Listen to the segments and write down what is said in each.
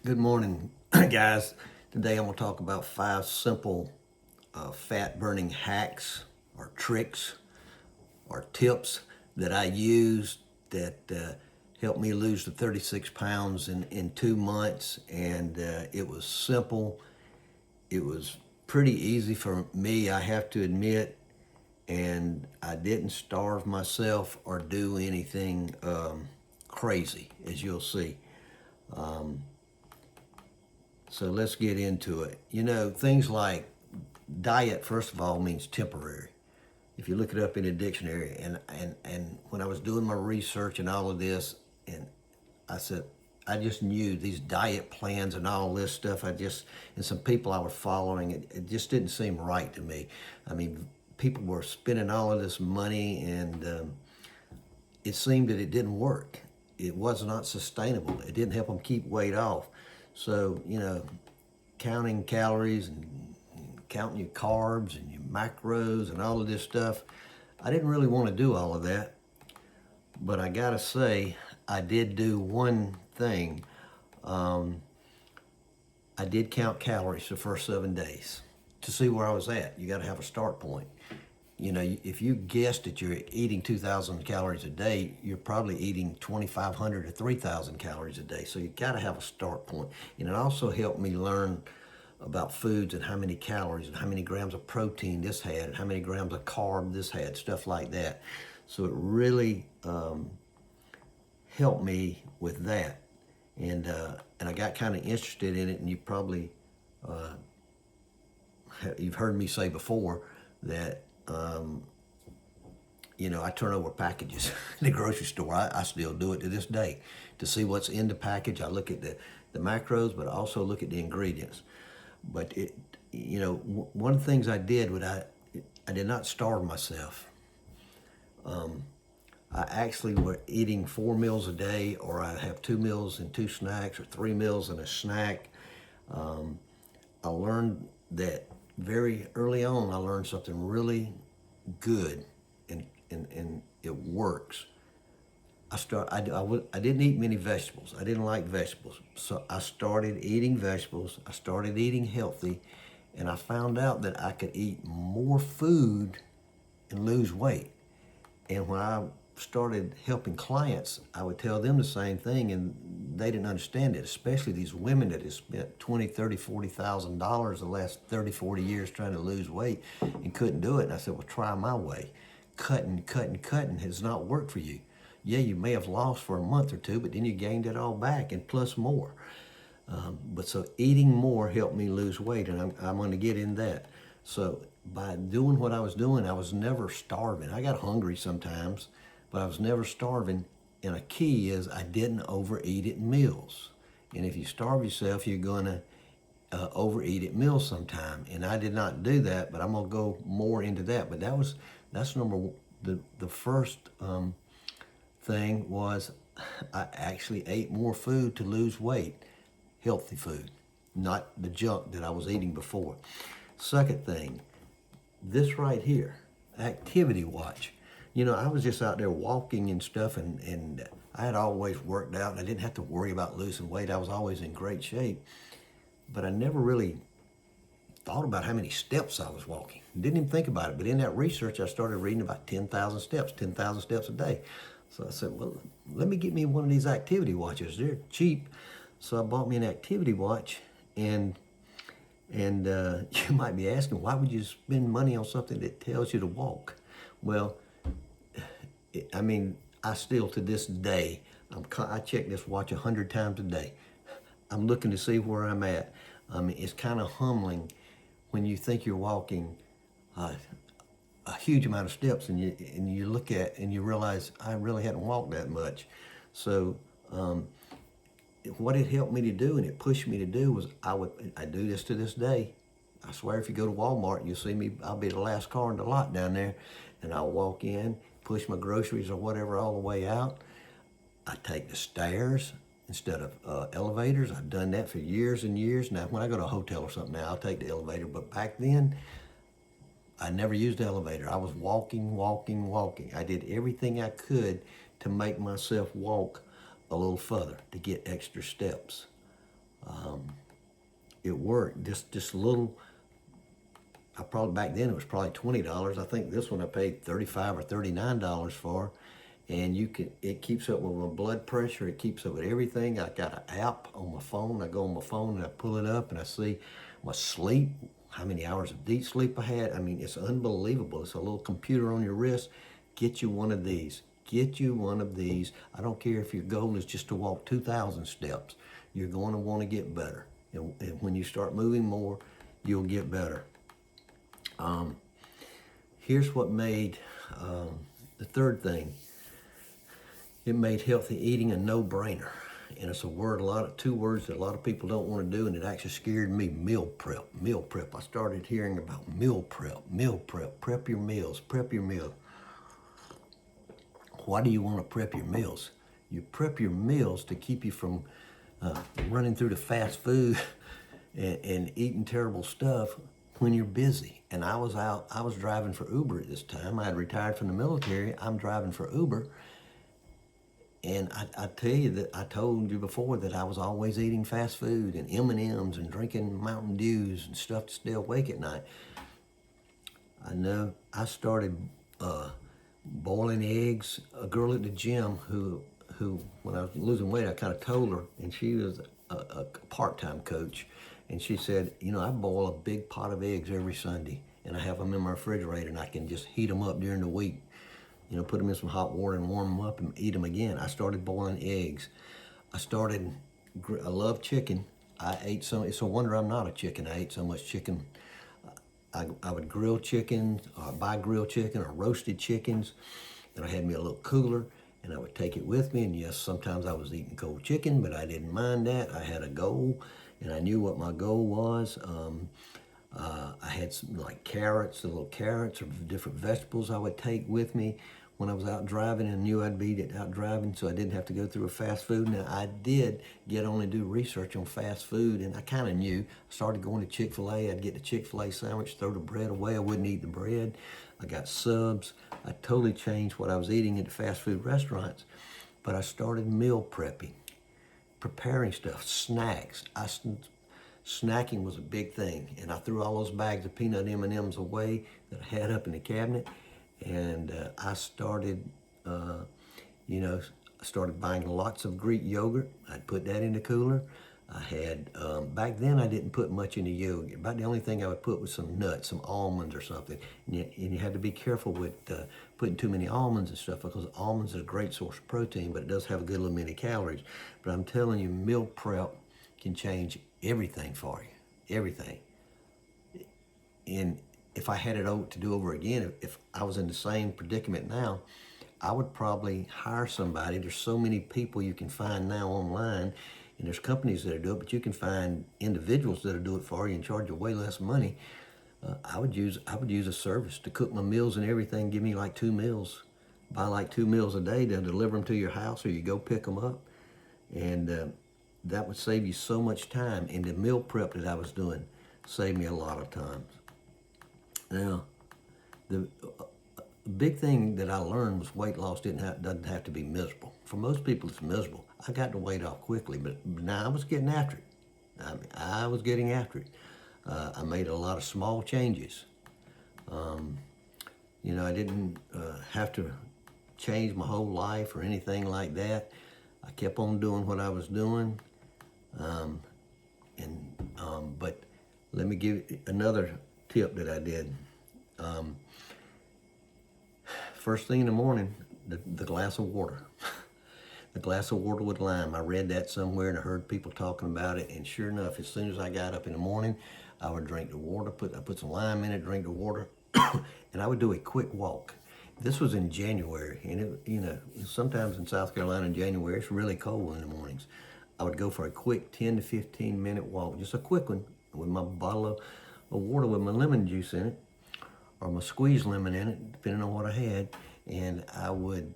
Good morning, guys. Today I'm going to talk about 5 simple fat burning hacks or tricks or tips that I used that helped me lose the 36 pounds in 2 months. And it was simple. It was pretty easy for me, I have to admit. And I didn't starve myself or do anything crazy, as you'll see. So let's get into it. Things like diet, first of all, means temporary. If you look it up in a dictionary, and when I was doing my research and all of this, and I said, I just knew these diet plans and all this stuff. And some people I was following, it just didn't seem right to me. I mean, people were spending all of this money, and it seemed that it didn't work. It was not sustainable. It didn't help them keep weight off. So, counting calories and counting your carbs and your macros and all of this stuff, I didn't really want to do all of that. But I got to say, I did do one thing. I did count calories the first 7 days to see where I was at. You got to have a start point. If you guessed that you're eating 2,000 calories a day, you're probably eating 2,500 or 3,000 calories a day. So you got to have a start point. And it also helped me learn about foods and how many calories and how many grams of protein this had and how many grams of carb this had, stuff like that. So it really helped me with that. And I got kind of interested in it, and you've heard me say before that I turn over packages in the grocery store. I still do it to this day. To see what's in the package, I look at the macros, but I also look at the ingredients. But one of the things I did was I did not starve myself. I actually were eating 4 meals a day, or I have 2 meals and 2 snacks, or 3 meals and a snack. I learned that very early on. I learned something really good, and it works. I didn't eat many vegetables. I didn't like vegetables. So I started eating vegetables. I started eating healthy, and I found out that I could eat more food and lose weight. And when I started helping clients, I would tell them the same thing, and they didn't understand it, especially these women that have spent $20, $30, $40,000 the last 30, 40 years trying to lose weight and couldn't do it. And I said, well, try my way. Cutting has not worked for you. Yeah, you may have lost for a month or two, but then you gained it all back and plus more. But so eating more helped me lose weight, and I'm going to get in that. So by doing what I was doing, I was never starving. I got hungry sometimes, but I was never starving. And a key is I didn't overeat at meals. And if you starve yourself, you're going to overeat at meals sometime. And I did not do that, but I'm going to go more into that. But that's number one. The first thing was I actually ate more food to lose weight, healthy food, not the junk that I was eating before. Second thing, this right here, activity watch. I was just out there walking and stuff, and I had always worked out, and I didn't have to worry about losing weight. I was always in great shape, but I never really thought about how many steps I was walking. Didn't even think about it. But in that research, I started reading about 10,000 steps a day. So I said, well, let me get me one of these activity watches. They're cheap. So I bought me an activity watch, and you might be asking, why would you spend money on something that tells you to walk? Well, I still to this day, I check this watch 100 times a day. I'm looking to see where I'm at. It's kind of humbling when you think you're walking a huge amount of steps, and you look at and you realize I really hadn't walked that much. So what it helped me to do, and it pushed me to do, was I do this to this day. I swear, if you go to Walmart, you'll see me. I'll be the last car in the lot down there, and I'll walk in, push my groceries or whatever all the way out. I take the stairs instead of elevators. I've done that for years and years. Now, when I go to a hotel or something now, I'll take the elevator. But back then, I never used the elevator. I was walking. I did everything I could to make myself walk a little further, to get extra steps. It worked. Just a little. I probably back then it was probably $20. I think this one I paid $35 or $39 for, and it keeps up with my blood pressure. It keeps up with everything. I got an app on my phone. I go on my phone and I pull it up and I see my sleep, how many hours of deep sleep I had. I mean, it's unbelievable. It's a little computer on your wrist. Get you one of these. Get you one of these. I don't care if your goal is just to walk 2,000 steps. You're going to want to get better. And when you start moving more, you'll get better. Here's what made the third thing. It made healthy eating a no-brainer. And it's two words that a lot of people don't want to do, and it actually scared me. Meal prep. I started hearing about meal prep. Prep your meals. Why do you want to prep your meals? You prep your meals to keep you from running through the fast food and eating terrible stuff when you're busy. And I was driving for Uber at this time. I had retired from the military. I'm driving for Uber. And I tell you that I told you before that I was always eating fast food and M&Ms and drinking Mountain Dews and stuff to stay awake at night. I know I started boiling eggs. A girl at the gym who when I was losing weight, I kind of told her, and she was a part-time coach, and she said, I boil a big pot of eggs every Sunday, and I have them in my refrigerator, and I can just heat them up during the week. Put them in some hot water and warm them up and eat them again. I started boiling eggs. I love chicken. I ate some. It's a wonder I'm not a chicken. I ate so much chicken. I would grill chicken, or buy grilled chicken or roasted chickens. And I had me a little cooler, and I would take it with me. And yes, sometimes I was eating cold chicken, but I didn't mind that. I had a goal, and I knew what my goal was. I had some like carrots, the little carrots or different vegetables I would take with me when I was out driving, and knew I'd be out driving, so I didn't have to go through a fast food. Now, I did get on and do research on fast food, and I kind of knew. I started going to Chick-fil-A. I'd get the Chick-fil-A sandwich, throw the bread away. I wouldn't eat the bread. I got subs. I totally changed what I was eating at the fast food restaurants. But I started meal prepping, preparing stuff, snacks. Snacking was a big thing, and I threw all those bags of peanut M&Ms away that I had up in the cabinet. And I started, started buying lots of Greek yogurt. I'd put that in the cooler. I had, back then I didn't put much in the yogurt. About the only thing I would put was some nuts, some almonds or something. And you had to be careful with putting too many almonds and stuff, because almonds are a great source of protein, but it does have a good little many calories. But I'm telling you, meal prep can change everything for you, everything. And if I had it to do over again, if I was in the same predicament now, I would probably hire somebody. There's so many people you can find now online, and there's companies that do it, but you can find individuals that'll do it for you and charge you way less money. I would use a service to cook my meals and everything. Give me like 2 meals, buy like 2 meals a day. They'll deliver them to your house, or you go pick them up, and that would save you so much time. And the meal prep that I was doing saved me a lot of time. Now, the big thing that I learned was weight loss doesn't have to be miserable. For most people, it's miserable. I got the weight off quickly, but now I was getting after it. I was getting after it. I made a lot of small changes. I didn't have to change my whole life or anything like that. I kept on doing what I was doing. But let me give you another tip that I did. First thing in the morning, the glass of water. The glass of water with lime. I read that somewhere and I heard people talking about it, and sure enough, as soon as I got up in the morning, I would drink the water, I put some lime in it, drink the water, and I would do a quick walk. This was in January, and sometimes in South Carolina in January, it's really cold in the mornings. I would go for a quick 10 to 15 minute walk, just a quick one, with my bottle of water with my lemon juice in it, or my squeezed lemon in it, depending on what I had, and I would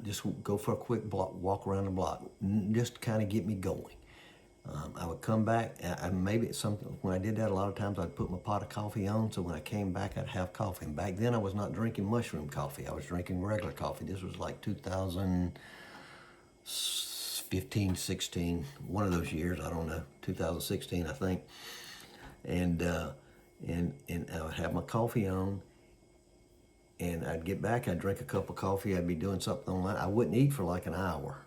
just go for a quick walk around the block, just to kind of get me going. I would come back, maybe it's something, when I did that, a lot of times I'd put my pot of coffee on, so when I came back, I'd have coffee. And back then, I was not drinking mushroom coffee. I was drinking regular coffee. This was like 2005 15, 16, one of those years, I don't know, 2016, I think. And I would have my coffee on, and I'd get back, I'd drink a cup of coffee, I'd be doing something online. I wouldn't eat for like an hour.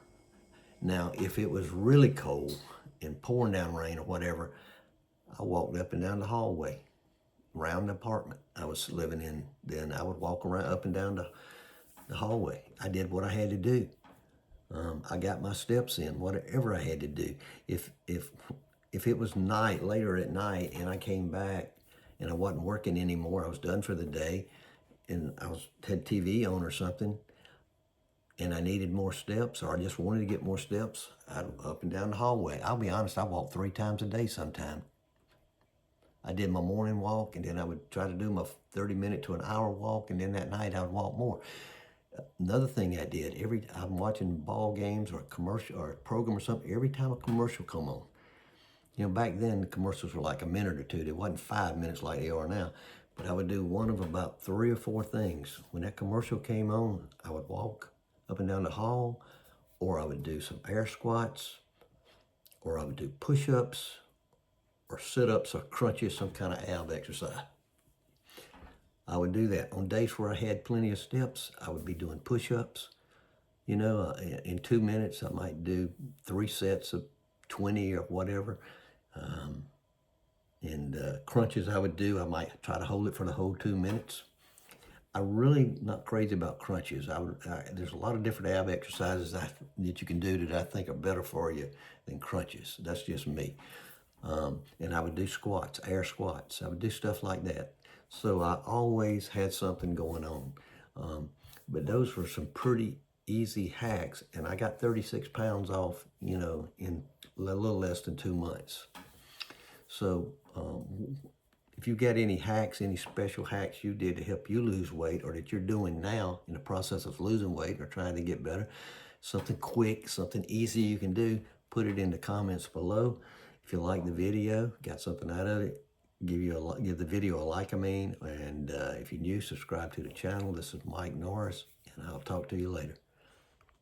Now, if it was really cold and pouring down rain or whatever, I walked up and down the hallway around the apartment I was living in. Then I would walk around up and down the hallway. I did what I had to do. I got my steps in, whatever I had to do. If it was night, later at night, and I came back and I wasn't working anymore, I was done for the day, and had TV on or something, and I needed more steps, or I just wanted to get more steps, I'd up and down the hallway. I'll be honest, I walked 3 times a day sometime. I did my morning walk, and then I would try to do my 30-minute to an hour walk, and then that night I would walk more. Another thing I did, I'm watching ball games or a commercial or a program or something, every time a commercial come on. You know, back then the commercials were like a minute or two. They wasn't 5 minutes like they are now. But I would do one of about 3 or 4 things. When that commercial came on, I would walk up and down the hall, or I would do some air squats, or I would do push-ups, or sit-ups, or crunches, some kind of ab exercise. I would do that. On days where I had plenty of steps, I would be doing push-ups. You know, in 2 minutes, I might do 3 sets of 20 or whatever. Crunches I would do, I might try to hold it for the whole 2 minutes. I'm really not crazy about crunches. There's a lot of different ab exercises that you can do that I think are better for you than crunches. That's just me. And I would do squats, air squats. I would do stuff like that. So I always had something going on. But those were some pretty easy hacks, and I got 36 pounds off, you know, in a little less than 2 months. So if you got any hacks, any special hacks you did to help you lose weight, or that you're doing now in the process of losing weight or trying to get better, something quick, something easy you can do, put it in the comments below. If you like the video, got something out of it, give the video a like, and if you're new, subscribe to the channel. This is Mike Norris, and I'll talk to you later.